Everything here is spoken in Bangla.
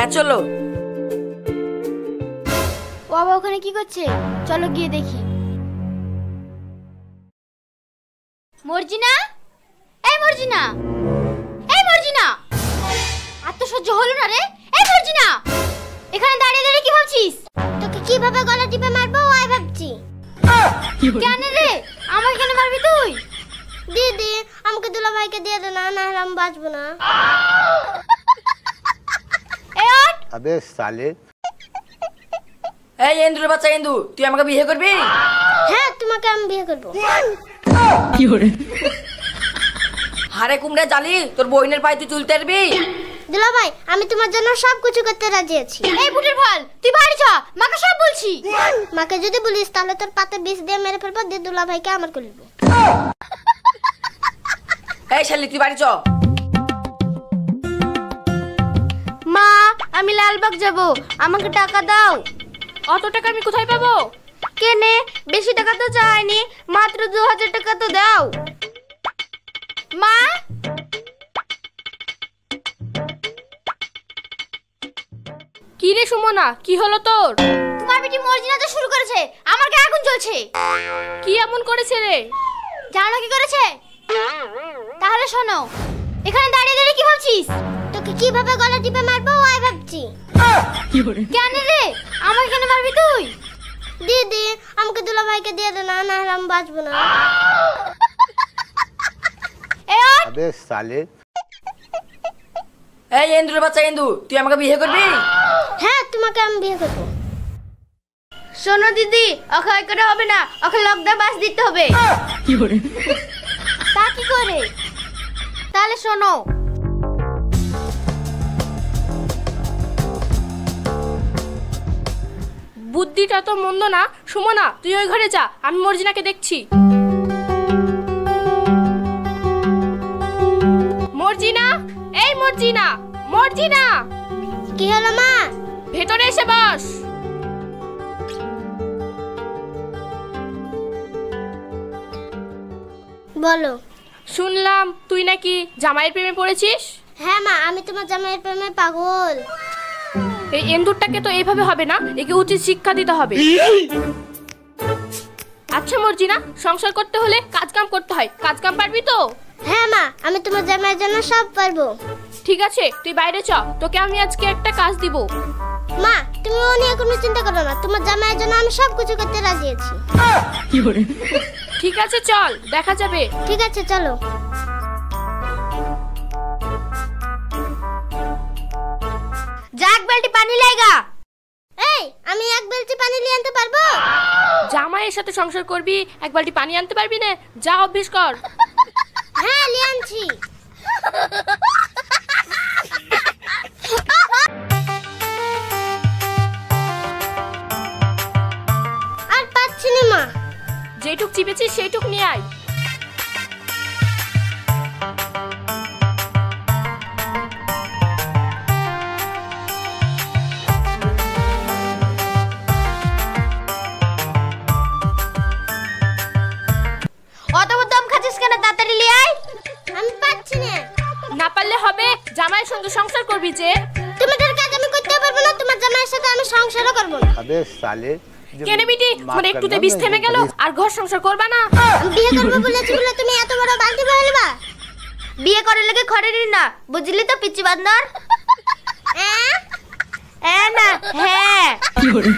হ্যাঁ চলো। ও বাবা ওখানে কি করছে? চলো গিয়ে দেখি। মর্জিনা, এই মর্জিনা, এই মর্জিনা, আর তো সহ্য হলো না রে। এই মর্জিনা, এখানে দাঁড়িয়ে দাঁড়িয়ে কি ভাবছিস? তোকে কিভাবে গলা টিপে মারবো ওই ভাবছি। কেন রে, আমাকে কেন মারবি তুই? দিদি আমাকে দুলা ভাইকে দিয়ে দে না, না হলে আমি বাঁচবো না। अबे साले। এই ইন্দুর বাচ্চা ইন্দু, তুই আমাকে বিয়ে করবি? হ্যাঁ তোমাকে আমি বিয়ে করব। কি করে? হারে কুমড়ে জালি, তোর বইনের পায়ে তুই তুলতে পারবি? দুলা ভাই আমি তোমার জন্য সব কিছু করতে রাজি আছি। এই বুটের ফল, তুই বাড়ি চ, মাকে সব বলছি। মাকে যদি বলিস তাহলে তোর পাতে বিষ দিয়ে মেরে ফেলবো, দিয়ে দুলা ভাইকে আমার করে দেব। এই শালি তুই বাড়ি চ। মা আমি লালবাগ যাব, আমাকে টাকা দাও। অত টাকা আমি কোথায় পাবো? কেনে বেশি টাকা তো চাইনি, মাত্র 2000 টাকা তো দাও। মা কি রে সুমনা, কি হলো তোর? তোমার বেটি মর্জিনা তো শুরু করেছে, আমার গায়ে আগুন জ্বলছে। কি এমন করেছে রে? জানো কি করেছে? তাহলে শোনো। এখানে দাঁড়িয়ে দাঁড়িয়ে কি ভাবছিস? তোকে কিভাবে গলা টিপে মারবো ওই ভাবছি। কেন রে, আমাকে কেন মারবি তুই? দিদি আমাকে দুলা ভাইকে দিয়ে দে না, না হলে আমি বাঁচবো না। अबे साले। এই ইন্দুর বাচ্চা ইন্দু, তুই আমাকে বিয়ে করবি? হ্যাঁ তোমাকে আমি বিয়ে করবো। শোনো দিদি, ওকে ওই করে হবে না, ওকে লকডাউন বাস দিতে হবে। কি করে? তা কি করে? তাহলে শোনো। বুদ্ধিটা তো মন্দ না। সুমনা তুই ওই ঘরে যা, আমি মর্জিনাকে দেখছি। মর্জিনা, এই মর্জিনা, মর্জিনা, কি হলো মা? ভেতরে এসে বস। বলো। শুনলাম তুই নাকি জামাইয়ের প্রেমে পড়েছিস। হ্যাঁ মা, আমি তোমার জামাইয়ের প্রেমে পাগল। এই এন্দুরটাকে তো এইভাবে হবে না, একে উচিত শিক্ষা দিতে হবে। আচ্ছা মর্জিনা, সংসার করতে হলে কাজ কাম করতে হয়, কাজ কাম পারবি তো? হ্যাঁ মা, আমি তোমার জামাইয়ের জন্য সব পারবো। ঠিক আছে তুই বাইরে চ, তোকে আমি আজকে একটা কাজ দিব। মা তুমি ও নিয়ে কোনো চিন্তা করো না, তোমার জামাইয়ের জন্য আমি সব কিছু করতে রাজি আছি। কি করে? ঠিক আছে চল, দেখা যাবে। ঠিক আছে চলো। যা এক বালতি পানি লাইগা। এই আমি এক বালতি পানি নিয়ে আনতে পারবো? জামাইয়ের সাথে সংসার করবি, এক বালতি পানি আনতে পারবি না? যা অভ্যেস কর। হ্যাঁ নিয়ে আনছি। আর পাচ্ছি না মা। যেটুক চিপেছিস সেইটুক নিয়ে আয়। অত দম খাচ্ছিস কেন, তাড়াতাড়ি নিয়ে আয়। আমি পাচ্ছি না। না পারলে হবে, জামাইয়ের সঙ্গে সংসার করবি যে। তোমাদের কাজ আমি করতে পারবো না, তোমার জামাইয়ের সাথে আমি সংসারও করব না। अबे साले। কেন বিটি, মানে একটুতে বিষ থেমে গেল, আর ঘর সংসার করবা না? আমি বিয়ে করব বলেছি বলে তুমি এত বড় বালতি বলবা? বিয়ে করে লাগে খড়েরই না, বুঝলি তো পিচ্চি বান্দর। না হ্যাঁ। কি করে?